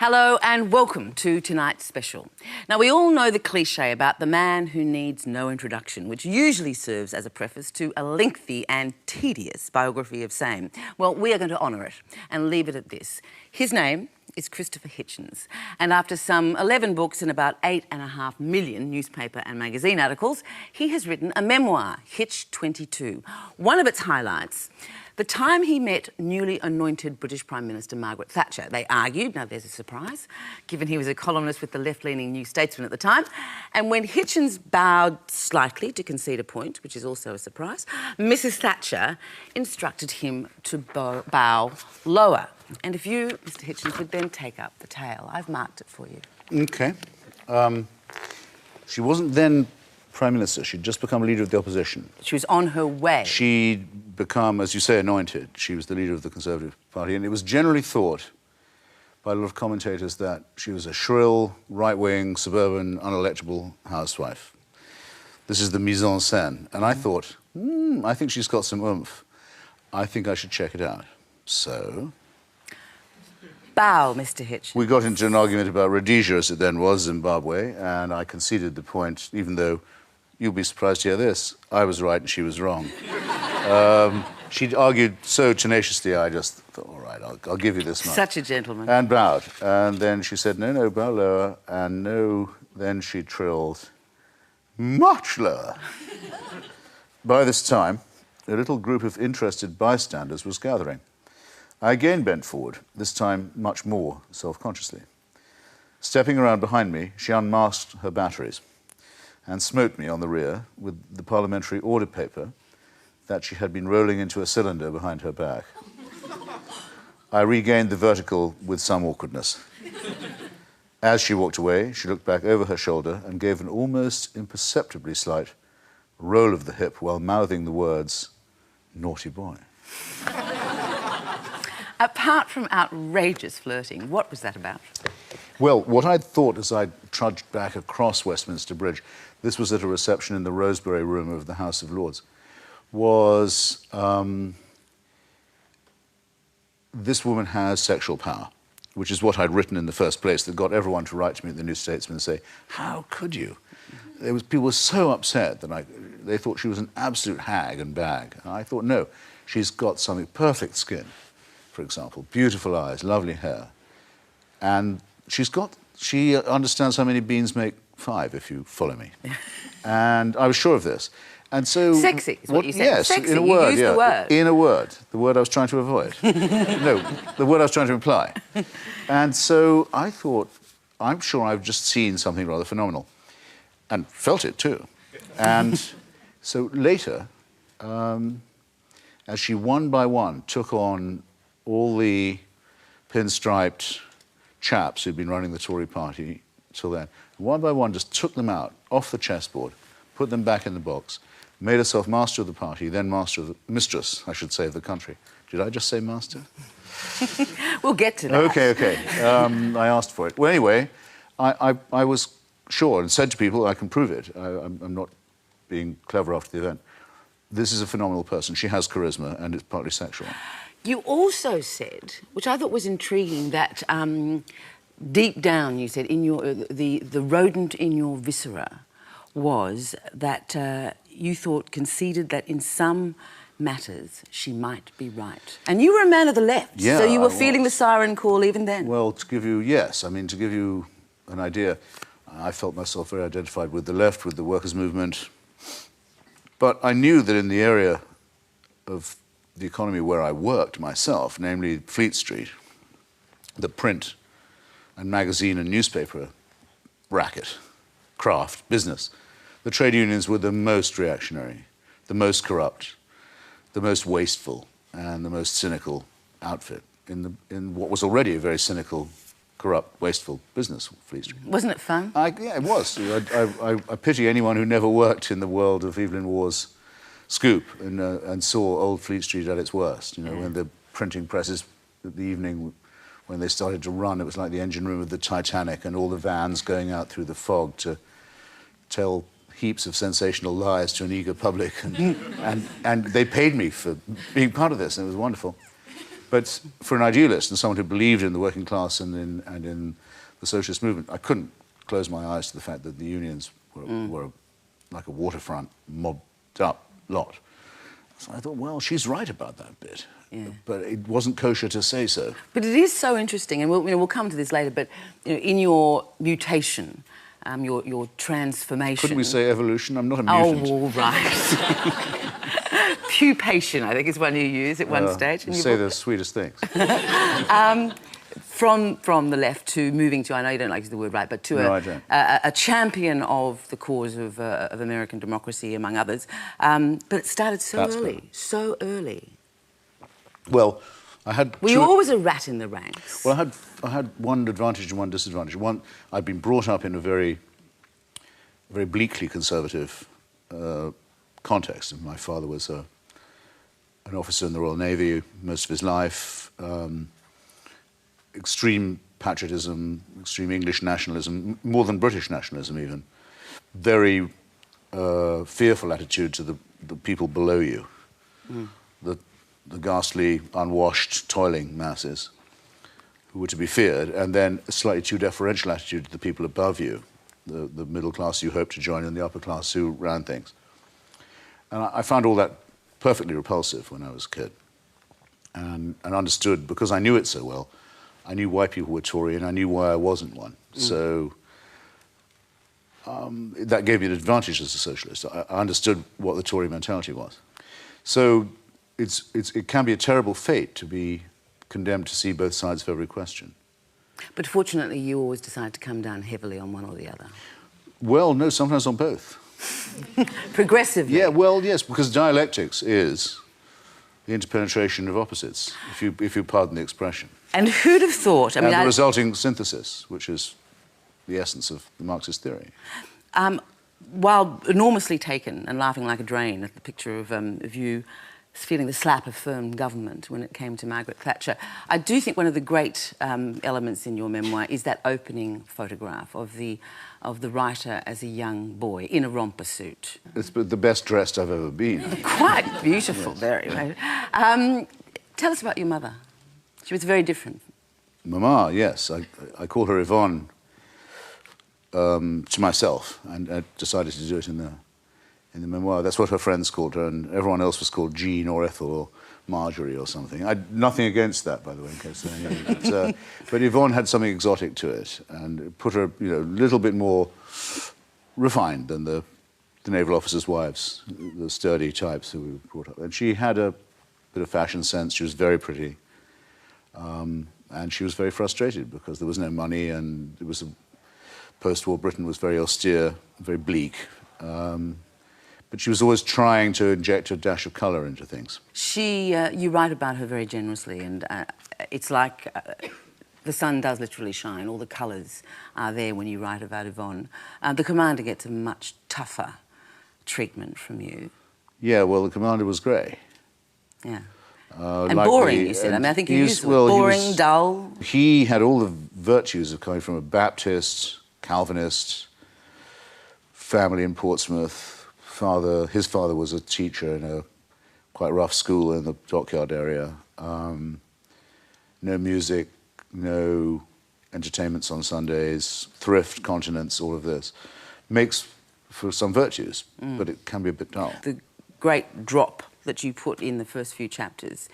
Hello and welcome to tonight's special. Now, we all know the cliche about the man who needs no introduction, which usually serves as a preface to a lengthy and tedious biography of same. Well, we are going to honour it and leave it at this. His name is Christopher Hitchens, and after some 11 books and about 8.5 million newspaper and magazine articles, he has written a memoir, Hitch 22. One of its highlights, the time he met newly anointed British Prime Minister Margaret Thatcher. They argued, now there's a surprise, given he was a columnist with the left-leaning New Statesman at the time, and when Hitchens bowed slightly to concede a point, which is also a surprise, Mrs Thatcher instructed him to bow lower. And if you, Mr Hitchens, would then take up the tale. I've marked it for you. OK. She wasn't then Prime Minister. She'd just become leader of the opposition. She was on her way. She'd become, as you say, anointed. She was the leader of the Conservative Party, and it was generally thought by a lot of commentators that she was a shrill, right-wing, suburban, unelectable housewife. This is the mise en scène. And I thought, I think she's got some oomph. I think I should check it out. So bow, Mr Hitchens. We got into an argument about Rhodesia, as it then was, Zimbabwe, and I conceded the point, even though you'll be surprised to hear this, I was right and she was wrong. She'd argued so tenaciously, I just thought, all right, I'll give you this much. Such a gentleman. And bowed. And then she said, no, no, bow lower. And no, then she trilled, much lower. By this time, a little group of interested bystanders was gathering. I again bent forward, this time much more self-consciously. Stepping around behind me, she unmasked her batteries and smote me on the rear with the parliamentary order paper that she had been rolling into a cylinder behind her back. I regained the vertical with some awkwardness. As she walked away, she looked back over her shoulder and gave an almost imperceptibly slight roll of the hip while mouthing the words, "Naughty boy." Apart from outrageous flirting, what was that about? Well, what I'd thought as I trudged back across Westminster Bridge, this was at a reception in the Rosebery Room of the House of Lords, was this woman has sexual power, which is what I'd written in the first place that got everyone to write to me at the New Statesman and say, how could you? People were so upset that they thought she was an absolute hag and bag. And I thought, no, she's got something, perfect skin, for example, beautiful eyes, lovely hair. And she understands how many beans make 5, if you follow me. And I was sure of this. And so... Sexy is what you said. Yes, sexy. in a word, you used the word. In a word. The word I was trying to avoid. No, the word I was trying to imply. And so I thought, I'm sure I've just seen something rather phenomenal. And felt it, too. And so later, as she one by one took on all the pinstriped chaps who'd been running the Tory party till then, one by one just took them out, off the chessboard, put them back in the box, made herself master of the party, then mistress, I should say, of the country. Did I just say master? We'll get to that. OK. I asked for it. Well, anyway, I was sure and said to people, I can prove it. I'm not being clever after the event. This is a phenomenal person. She has charisma, and it's partly sexual. You also said, which I thought was intriguing, that deep down, you said, in the rodent in your viscera was that you thought, conceded that in some matters she might be right. And you were a man of the left, yeah, so you were feeling the siren call even then. Well, to give you an idea, I felt myself very identified with the left, with the workers' movement. But I knew that in the area of the economy where I worked myself, namely Fleet Street, the print and magazine and newspaper racket, craft, business, the trade unions were the most reactionary, the most corrupt, the most wasteful, and the most cynical outfit in what was already a very cynical, corrupt, wasteful business, Fleet Street. Wasn't it fun? Yeah, it was. I pity anyone who never worked in the world of Evelyn Waugh's scoop and saw old Fleet Street at its worst, you know, when the printing presses, the evening when they started to run, it was like the engine room of the Titanic and all the vans going out through the fog to tell heaps of sensational lies to an eager public. And they paid me for being part of this, and it was wonderful. But for an idealist and someone who believed in the working class and in the socialist movement, I couldn't close my eyes to the fact that the unions were like a waterfront, mobbed up lot. So I thought, well, she's right about that bit. Yeah. But it wasn't kosher to say so. But it is so interesting, and we'll come to this later, but in your mutation, your transformation... Couldn't we say evolution? I'm not a mutant. Oh, all right. Pupation, I think, is one you use at one stage. You say the sweetest things. From the left to moving to, I know you don't like the word right, but to a champion of the cause of American democracy, among others. But it started so early. Well, I had... Were you always a rat in the ranks? Well, I had one advantage and one disadvantage. One, I'd been brought up in a very bleakly conservative context. My father was an officer in the Royal Navy most of his life. Extreme patriotism, extreme English nationalism, more than British nationalism even. Very fearful attitude to the people below you. The ghastly, unwashed, toiling masses who were to be feared, and then a slightly too deferential attitude to the people above you, the middle class you hoped to join and the upper class who ran things. And I found all that perfectly repulsive when I was a kid, and understood, because I knew it so well, I knew why people were Tory and I knew why I wasn't one. So that gave me an advantage as a socialist. I understood what the Tory mentality was. So it can be a terrible fate to be condemned to see both sides of every question. But fortunately, you always decide to come down heavily on one or the other. Well, no, sometimes on both. Progressively? Yeah, well, yes, because dialectics is the interpenetration of opposites, if you pardon the expression. And who'd have thought... I mean, the resulting synthesis, which is the essence of the Marxist theory. While enormously taken and laughing like a drain at the picture of you feeling the slap of firm government when it came to Margaret Thatcher, I do think one of the great elements in your memoir is that opening photograph of the writer as a young boy in a romper suit. It's the best dressed I've ever been. Quite beautiful, yes. Very right. Tell us about your mother. She was very different. Mama, yes. I call her Yvonne to myself, and I decided to do it in the memoir. That's what her friends called her, and everyone else was called Jean or Ethel or Marjorie or something. Nothing against that, by the way, in case they knew. But Yvonne had something exotic to it, and it put her, a little bit more refined than the naval officers' wives, the sturdy types who were brought up. And she had a bit of fashion sense. She was very pretty, and she was very frustrated because there was no money, and it was post-war Britain was very austere, very bleak. But she was always trying to inject a dash of colour into things. You write about her very generously, and it's like the sun does literally shine. All the colours are there when you write about Yvonne. The commander gets a much tougher treatment from you. Yeah, well, the commander was grey. Yeah. And boring, you said. I mean, I think you used boring, dull. He had all the virtues of coming from a Baptist, Calvinist family in Portsmouth. His father was a teacher in a quite rough school in the Dockyard area. No music, no entertainments on Sundays, thrift, continence, all of this. Makes for some virtues, but it can be a bit dull. The great drop that you put in the first few chapters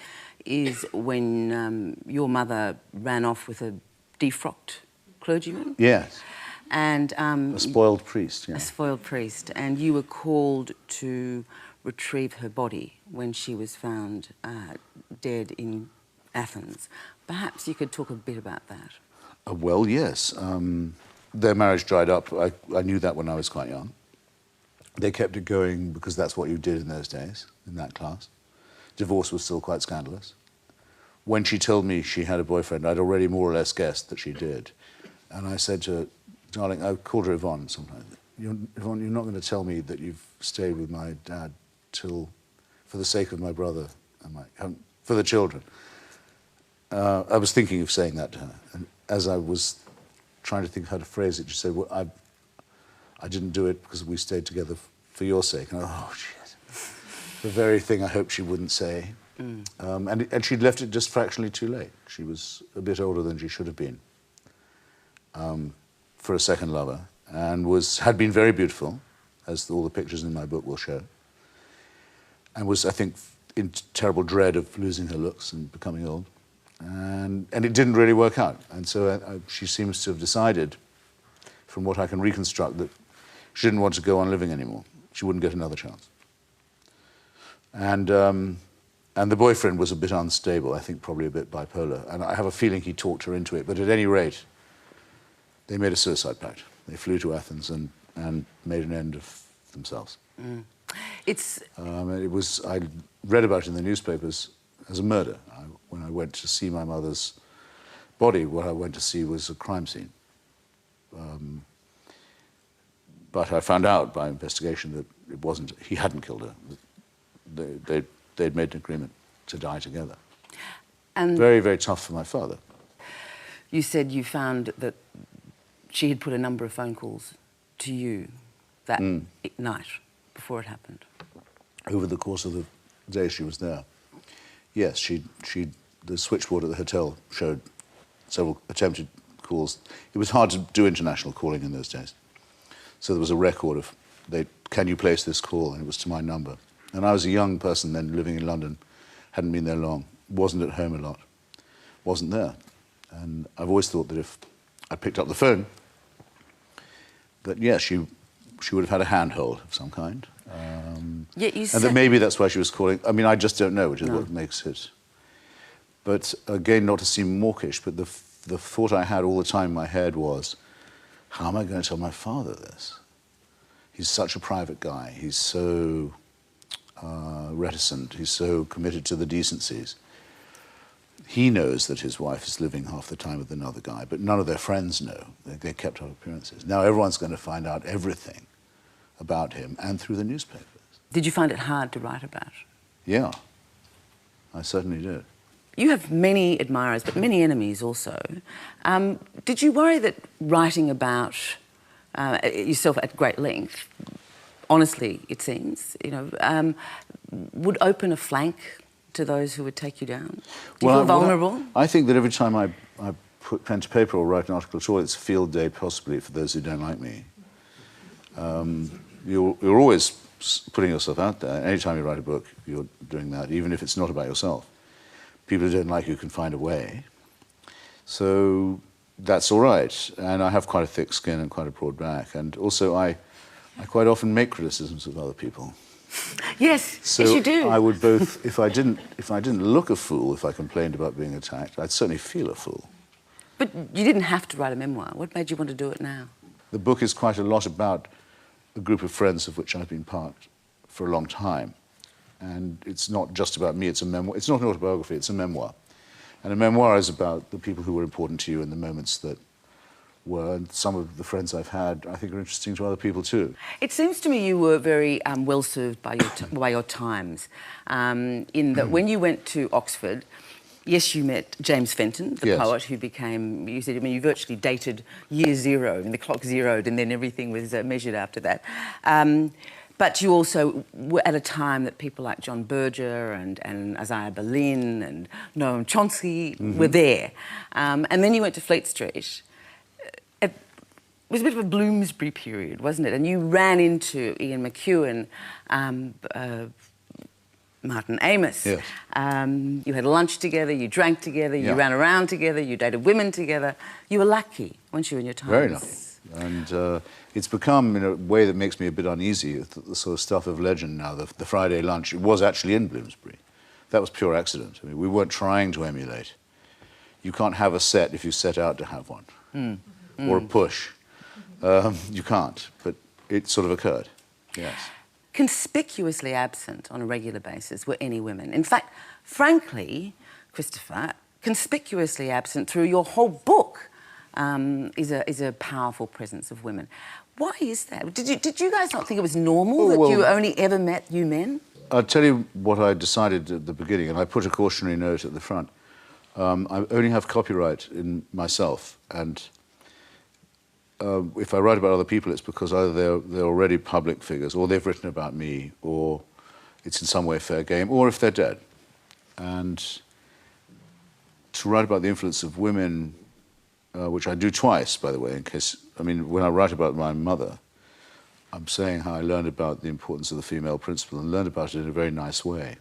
is when your mother ran off with a defrocked clergyman. Yes. And a spoiled priest, yeah. A spoiled priest. And you were called to retrieve her body when she was found dead in Athens. Perhaps you could talk a bit about that. Well, yes. Their marriage dried up. I knew that when I was quite young. They kept it going because that's what you did in those days, in that class. Divorce was still quite scandalous. When she told me she had a boyfriend, I'd already more or less guessed that she did. And I said to her, darling, I called her Yvonne sometimes. Yvonne, you're not going to tell me that you've stayed with my dad for the sake of my brother and for the children. I was thinking of saying that to her. And as I was trying to think how to phrase it, she said, well, I didn't do it because we stayed together for your sake. And oh, shit. The very thing I hoped she wouldn't say. And she'd left it just fractionally too late. She was a bit older than she should have been for a second lover, and had been very beautiful, as all the pictures in my book will show, and was, I think, in terrible dread of losing her looks and becoming old. And it didn't really work out. And so she seems to have decided, from what I can reconstruct, that she didn't want to go on living anymore. She wouldn't get another chance. And the boyfriend was a bit unstable, I think probably a bit bipolar. And I have a feeling he talked her into it. But at any rate, they made a suicide pact. They flew to Athens and made an end of themselves. I read about it in the newspapers as a murder. When I went to see my mother's body, what I went to see was a crime scene. But I found out by investigation that it wasn't. He hadn't killed her. They'd made an agreement to die together. And very, very tough for my father. You said you found that she had put a number of phone calls to you that night before it happened. Over the course of the day she was there, yes, the switchboard at the hotel showed several attempted calls. It was hard to do international calling in those days. So there was a record of, can you place this call? And it was to my number. And I was a young person then living in London, hadn't been there long, wasn't at home a lot, wasn't there. And I've always thought that if I picked up the phone, that yes, she would have had a handhold of some kind. And that maybe that's why she was calling. I mean, I just don't know, which is what makes it. But again, not to seem mawkish, but the thought I had all the time in my head was, how am I going to tell my father this? He's such a private guy. He's so reticent. He's so committed to the decencies. He knows that his wife is living half the time with another guy, but none of their friends know. They kept up appearances. Now everyone's going to find out everything about him, and through the newspapers. Did you find it hard to write about? Yeah, I certainly did. You have many admirers, but many enemies also. Did you worry that writing about yourself at great length, honestly, it seems, would open a flank to those who would take you down? Do you feel vulnerable? I think that every time I put pen to paper or write an article at all, it's a field day possibly for those who don't like me. You're always putting yourself out there. Anytime you write a book, you're doing that, even if it's not about yourself. People who don't like you can find a way. So that's all right. And I have quite a thick skin and quite a broad back. And also I quite often make criticisms of other people. Yes, so yes you do. I would both, if I didn't look a fool if I complained about being attacked, I'd certainly feel a fool. But you didn't have to write a memoir. What made you want to do it now? The book is quite a lot about a group of friends of which I've been part for a long time. And it's not just about me, it's a memoir. It's not an autobiography, it's a memoir. And a memoir is about the people who were important to you in the moments that were, and some of the friends I've had, I think, are interesting to other people too. It seems to me you were very well served by your times, in that when you went to Oxford, yes, you met James Fenton, the poet who became, you said, I mean, you virtually dated year zero, and the clock zeroed, and then everything was measured after that. But you also were at a time that people like John Berger and Isaiah Berlin and Noam Chomsky were there. And then you went to Fleet Street. It was a bit of a Bloomsbury period, wasn't it? And you ran into Ian McEwan, Martin Amis. Yes. You had lunch together, you drank together, you ran around together, you dated women together. You were lucky, weren't you, in your time? Very lucky. And it's become, in a way that makes me a bit uneasy, the sort of stuff of legend now, the Friday lunch. It was actually in Bloomsbury. That was pure accident. I mean, we weren't trying to emulate. You can't have a set if you set out to have one. Or a push. You can't, but it sort of occurred, yes. Conspicuously absent on a regular basis were any women. In fact, frankly, Christopher, conspicuously absent through your whole book is a powerful presence of women. Why is that? Did you guys not think it was normal that you only ever met you men? I'll tell you what I decided at the beginning, and I put a cautionary note at the front. I only have copyright in myself, and if I write about other people, it's because either they're already public figures, or they've written about me, or it's in some way fair game, or if they're dead. And to write about the influence of women, which I do twice, by the way, in case, I mean, when I write about my mother, I'm saying how I learned about the importance of the female principle and learned about it in a very nice way.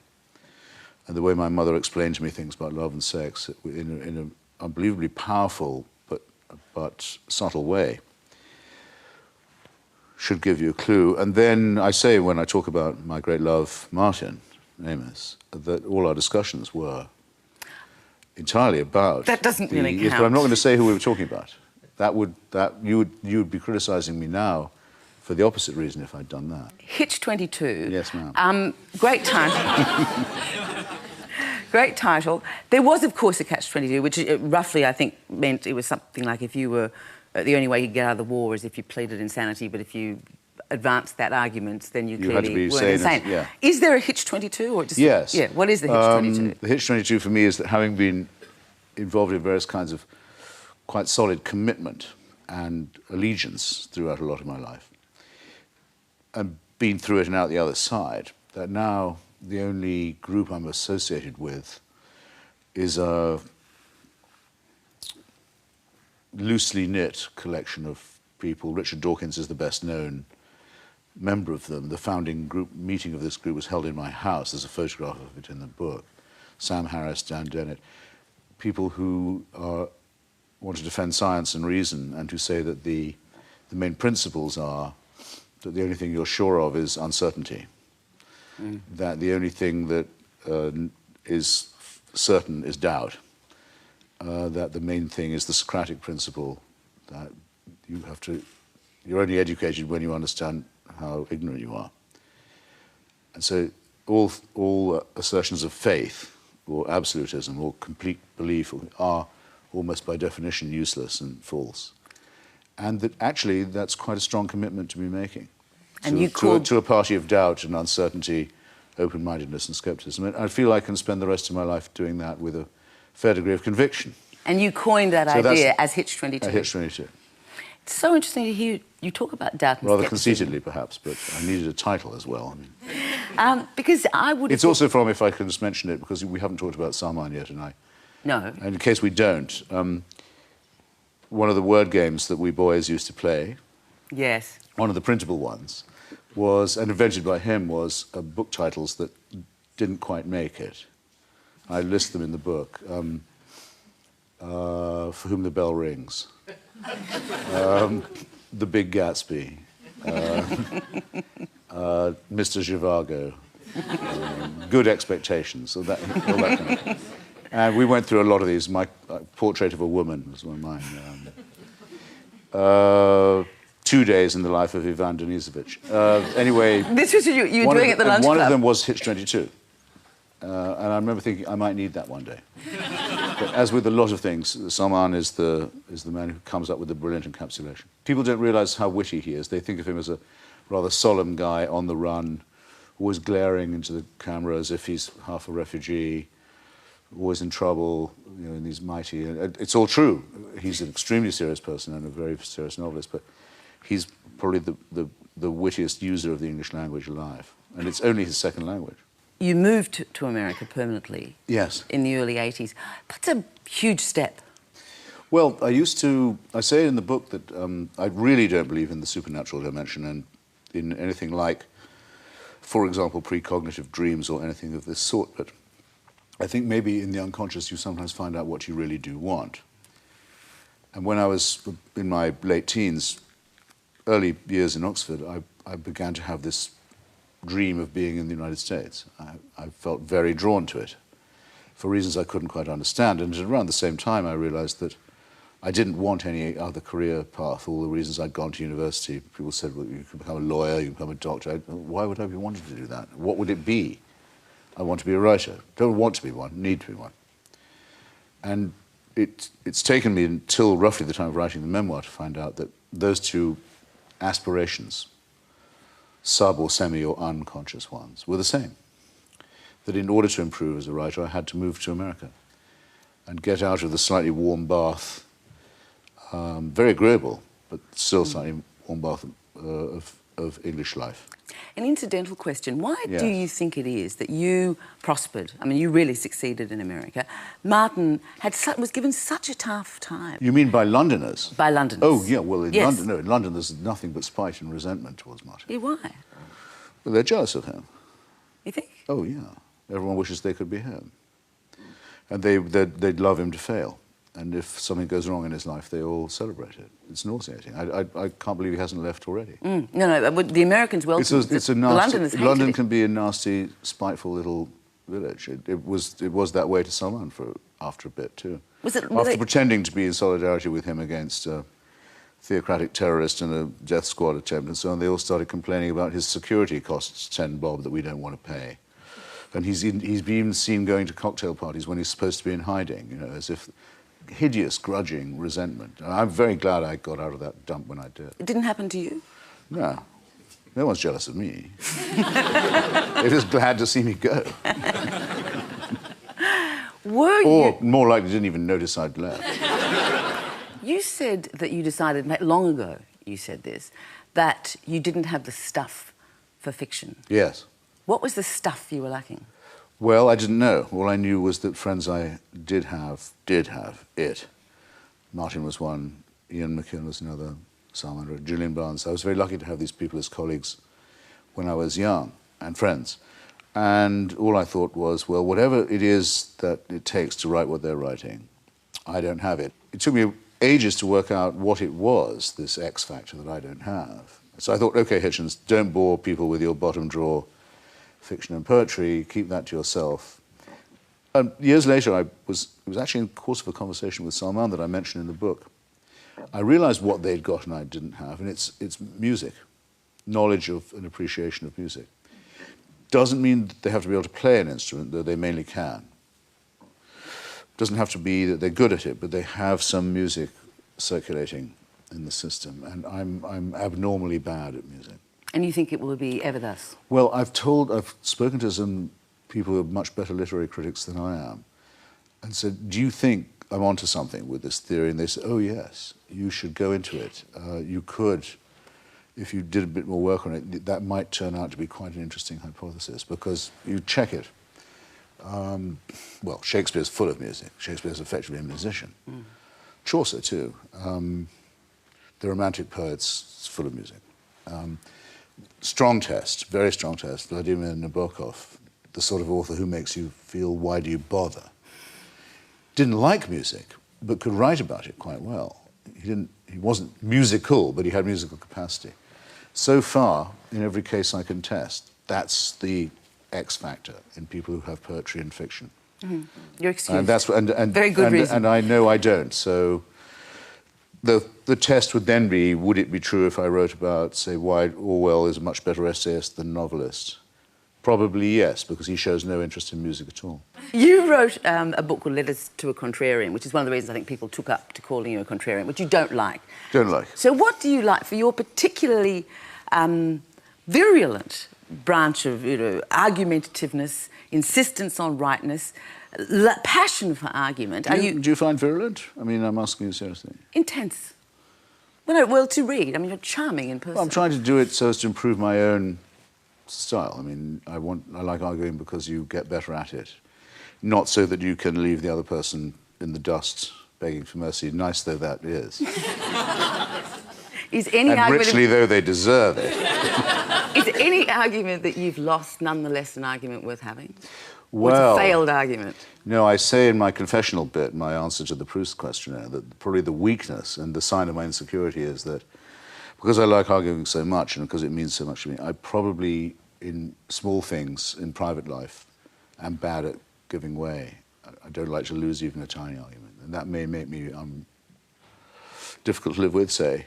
And the way my mother explained to me things about love and sex in an unbelievably powerful but subtle way should give you a clue. And then I say, when I talk about my great love, Martin Amis, that all our discussions were entirely about... That doesn't really count. But I'm not going to say who we were talking about. You would be criticising me now for the opposite reason if I'd done that. Hitch 22. Yes, ma'am. Great title. Great title. There was, of course, a catch-22, which roughly, I think, meant it was something like if you were... the only way you could get out of the war is if you pleaded insanity, but if you advanced that argument, then you clearly weren't insane. Yeah. Is there a Hitch 22? Or just, yes. Yeah, what is the Hitch 22? The Hitch 22 for me is that having been involved in various kinds of quite solid commitment and allegiance throughout a lot of my life, and been through it and out the other side, that now the only group I'm associated with is a loosely knit collection of people. Richard Dawkins is the best known member of them. The founding group meeting of this group was held in my house. There's a photograph of it in the book. Sam Harris, Dan Dennett, people who want to defend science and reason and who say that the main principles are that the only thing you're sure of is uncertainty. That the only thing that is certain is doubt. That the main thing is the Socratic principle, that you're only educated when you understand how ignorant you are. And so all assertions of faith or absolutism or complete belief are almost by definition useless and false. And that actually that's quite a strong commitment to be making. And to a party of doubt and uncertainty, open-mindedness and skepticism. And I feel I can spend the rest of my life doing that with a fair degree of conviction. And you coined that idea as Hitch 22. Hitch 22. It's so interesting to hear you talk about doubt and rather skepticism. Conceitedly, perhaps, but I needed a title as well. Because I would... It's also from, if I can just mention it, because we haven't talked about Salman yet, and No. And in case we don't, one of the word games that we boys used to play... Yes. One of the printable ones was, and invented by him, was book titles that didn't quite make it. I list them in the book. For Whom the Bell Rings. The Big Gatsby. Mr. Zhivago. Good Expectations. All that kind of. And we went through a lot of these. My Portrait of a Woman was one of mine. 2 Days in the Life of Ivan Denisovich. Anyway... This was you were doing at the lunch club. One of them was Hitch 22. And I remember thinking, I might need that one day. But as with a lot of things, Salman is the man who comes up with the brilliant encapsulation. People don't realise how witty he is. They think of him as a rather solemn guy on the run, always glaring into the camera as if he's half a refugee, always in trouble, you know, in these mighty... It's all true. He's an extremely serious person and a very serious novelist, but he's probably the wittiest user of the English language alive. And it's only his second language. You moved to America permanently. Yes. In the early 80s. That's a huge step. Well, I say in the book that I really don't believe in the supernatural dimension and in anything like, for example, precognitive dreams or anything of this sort, but I think maybe in the unconscious you sometimes find out what you really do want. And when I was in my late teens, early years in Oxford, I began to have this dream of being in the United States. I felt very drawn to it for reasons I couldn't quite understand. And around the same time, I realized that I didn't want any other career path. All the reasons I'd gone to university, people said, well, you can become a lawyer, you can become a doctor. Why would I be wanting to do that? What would it be? I want to be a writer. Don't want to be one, need to be one. And it's taken me until roughly the time of writing the memoir to find out that those two aspirations, sub or semi or unconscious ones, were the same. That in order to improve as a writer, I had to move to America and get out of the slightly warm bath, very agreeable, but still slightly warm bath of English life. An incidental question. Why Yes. do you think it is that you prospered? I mean, you really succeeded in America. Martin was given such a tough time. You mean by Londoners? By Londoners. Oh, yeah, well, in Yes. London, no, in London there's nothing but spite and resentment towards Martin. Yeah, why? Well, they're jealous of him. You think? Oh, yeah. Everyone wishes they could be him. And they'd love him to fail. And if something goes wrong in his life, they all celebrate it. It's nauseating. I can't believe he hasn't left already. No, but the Americans welcome It's a the nasty, Londoners hated London it. can be a nasty, spiteful little village. It was that way to Salman after a bit, too. After pretending to be in solidarity with him against a theocratic terrorist and a death squad attempt and so on, they all started complaining about his security costs 10 bob that we don't want to pay. And he's been even seen going to cocktail parties when he's supposed to be in hiding, you know, as if hideous, grudging resentment. And I'm very glad I got out of that dump when I did. It didn't happen to you? No. No one's jealous of me. They're just glad to see me go. Or more likely didn't even notice I'd left. You said that you decided, long ago you said this, that you didn't have the stuff for fiction. Yes. What was the stuff you were lacking? Well, I didn't know. All I knew was that friends I did have it. Martin was one, Ian McKeown was another, Salman, Julian Barnes. I was very lucky to have these people as colleagues when I was young and friends. And all I thought was, well, whatever it is that it takes to write what they're writing, I don't have it. It took me ages to work out what it was, this X factor that I don't have. So I thought, OK, Hitchens, don't bore people with your bottom drawer fiction and poetry, keep that to yourself. Years later, it was actually in the course of a conversation with Salman that I mentioned in the book. I realized what they'd got and I didn't have, and it's music, knowledge of and appreciation of music. Doesn't mean that they have to be able to play an instrument, though they mainly can. Doesn't have to be that they're good at it, but they have some music circulating in the system, and I'm abnormally bad at music. And you think it will be ever thus? Well, I've spoken to some people who are much better literary critics than I am, and said, do you think I'm onto something with this theory? And they said, oh yes, you should go into it. You could, if you did a bit more work on it, that might turn out to be quite an interesting hypothesis, because you check it. Well, Shakespeare's full of music. Shakespeare's effectively a musician. Chaucer, too. The Romantic poets, is full of music. Strong test, very strong test. Vladimir Nabokov, the sort of author who makes you feel, why do you bother? Didn't like music, but could write about it quite well. He wasn't musical, but he had musical capacity. So far, in every case I can test, that's the X factor in people who have poetry and fiction. You're excused. And that's very good reason. And I know I don't. So the test would then be, would it be true if I wrote about, say, why Orwell is a much better essayist than novelist? Probably yes, because he shows no interest in music at all. You wrote a book called Letters to a Contrarian, which is one of the reasons I think people took up to calling you a contrarian, which you don't like. Don't like. So what do you like for your particularly virulent branch of, argumentativeness, insistence on rightness, passion for argument? Do you find virulent? I mean, I'm asking you seriously. Intense. Well, to read. I mean, you're charming in person. Well, I'm trying to do it so as to improve my own style. I mean, I like arguing because you get better at it, not so that you can leave the other person in the dust begging for mercy, nice though that is. Is any and argument richly though they deserve it. Is any argument that you've lost nonetheless an argument worth having? Well, or it's a failed argument? No, I say in my confessional bit, my answer to the Proust questionnaire, that probably the weakness and the sign of my insecurity is that because I like arguing so much and because it means so much to me, I probably, in small things in private life, am bad at giving way. I don't like to lose even a tiny argument. And that may make me difficult to live with, say.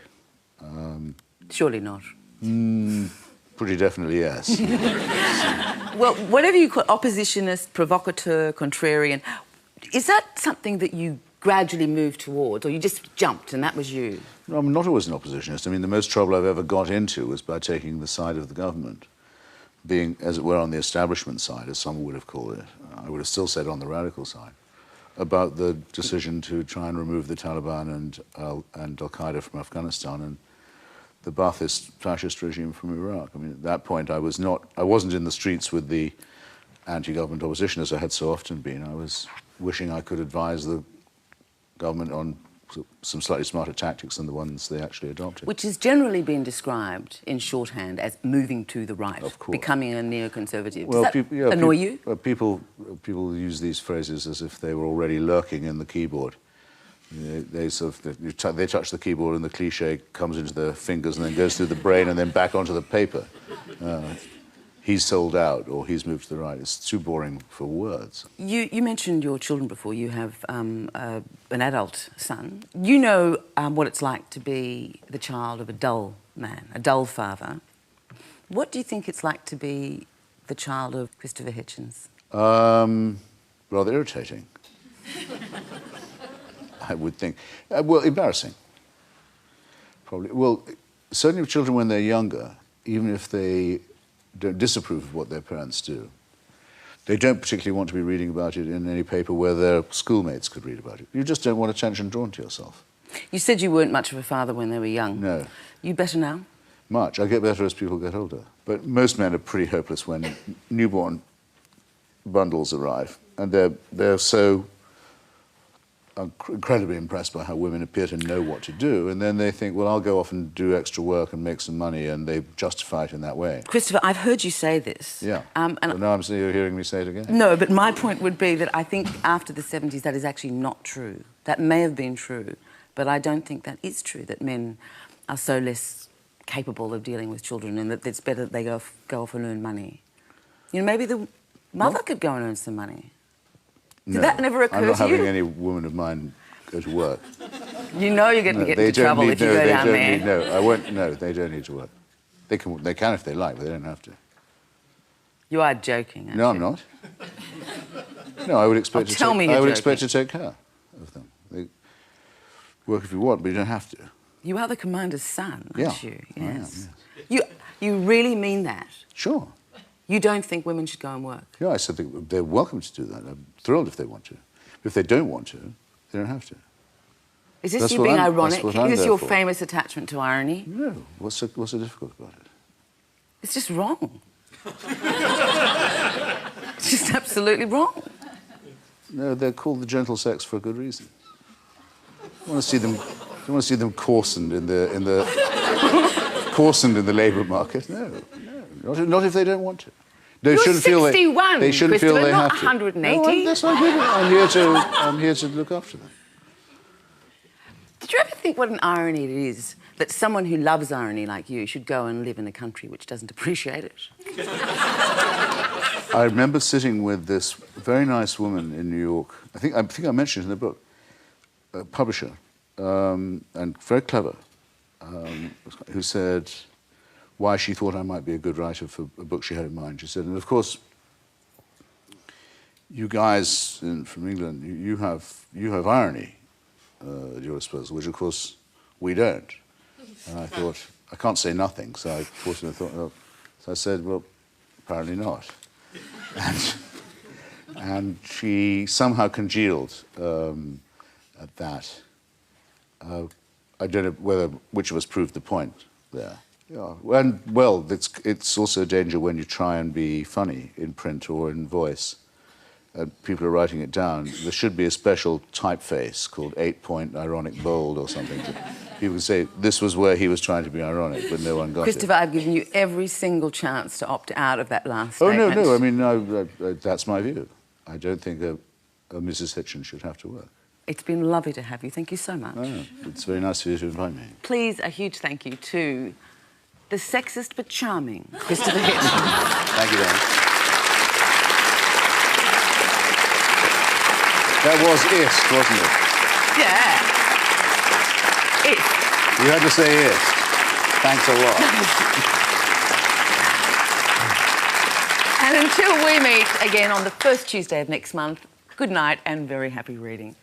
Surely not. Pretty definitely, yes. Well, whatever you call oppositionist, provocateur, contrarian, is that something that you gradually moved towards, or you just jumped and that was you? No, I'm not always an oppositionist. I mean, the most trouble I've ever got into was by taking the side of the government, being, as it were, on the establishment side, as some would have called it. I would have still said on the radical side, about the decision to try and remove the Taliban and Al-Qaeda from Afghanistan. And the Ba'athist fascist regime from Iraq. I mean, at that point, I wasn't in the streets with the anti-government opposition as I had so often been. I was wishing I could advise the government on some slightly smarter tactics than the ones they actually adopted. Which has generally been described in shorthand as moving to the right, of course, becoming a neoconservative. Well, Does that annoy you? Well, people use these phrases as if they were already lurking in the keyboard. They touch the keyboard and the cliche comes into their fingers and then goes through the brain and then back onto the paper. He's sold out or he's moved to the right. It's too boring for words. You mentioned your children before. You have an adult son. You know what it's like to be the child of a dull man, a dull father. What do you think it's like to be the child of Christopher Hitchens? Rather irritating. I would think. Well, embarrassing. Probably. Well, certainly with children when they're younger, even if they don't disapprove of what their parents do, they don't particularly want to be reading about it in any paper where their schoolmates could read about it. You just don't want attention drawn to yourself. You said you weren't much of a father when they were young. No. You better now? Much. I get better as people get older. But most men are pretty hopeless when newborn bundles arrive, and they're so incredibly impressed by how women appear to know what to do, and then they think, well, I'll go off and do extra work and make some money, and they justify it in that way. Christopher, I've heard you say this. Yeah. And But now you're hearing me say it again. No, but my point would be that I think after the 70s that is actually not true. That may have been true, but I don't think that is true, that men are so less capable of dealing with children and that it's better that they go off and earn money. You know, maybe the mother could go and earn some money. Did that never occur to you? I'm not having any woman of mine go to work. You know you're going to get into trouble if you go down there. No, they don't need to work. They can if they like, but they don't have to. You are joking, No, I'm not. No, I would expect expect to take care of them. They work if you want, but you don't have to. You are the commander's son, aren't you? Yes. I am, yes. You really mean that? Sure. You don't think women should go and work? Yeah, I said they're welcome to do that. I'm thrilled if they want to. But if they don't want to, they don't have to. Is this you being ironic? Is this your famous attachment to irony? No. What's so difficult about it? It's just wrong. It's just absolutely wrong. No, they're called the gentle sex for a good reason. You want to see them. You want to see them coarsened in the coarsened in the labour market? No. Not if they don't want to. You're 61, they shouldn't feel they not have to. 180. No, that's not good. I'm here to look after them. Did you ever think what an irony it is that someone who loves irony like you should go and live in a country which doesn't appreciate it? I remember sitting with this very nice woman in New York. I think I mentioned it in the book. A publisher, and very clever, who said why she thought I might be a good writer for a book she had in mind. She said, and of course, you guys from England, you have irony at your disposal, which of course we don't. And I thought, I can't say nothing, so I fortunately thought, well, so I said, well, apparently not. And she somehow congealed at that. I don't know which of us proved the point there. Yeah, and well, it's also a danger when you try and be funny in print or in voice. People are writing it down. There should be a special typeface called 8-point ironic bold or something. People can say this was where he was trying to be ironic, but no one got Christopher, it. I've given you every single chance to opt out of that last statement. Oh no! I mean, that's my view. I don't think a Mrs. Hitchens should have to work. It's been lovely to have you. Thank you so much. Oh, it's very nice of you to invite me. Please, a huge thank you to the sexist but charming Christopher Hitchens. Thank you, Dan. That was it, wasn't it? Yeah. It. You had to say it. Thanks a lot. And until we meet again on the first Tuesday of next month, good night and very happy reading.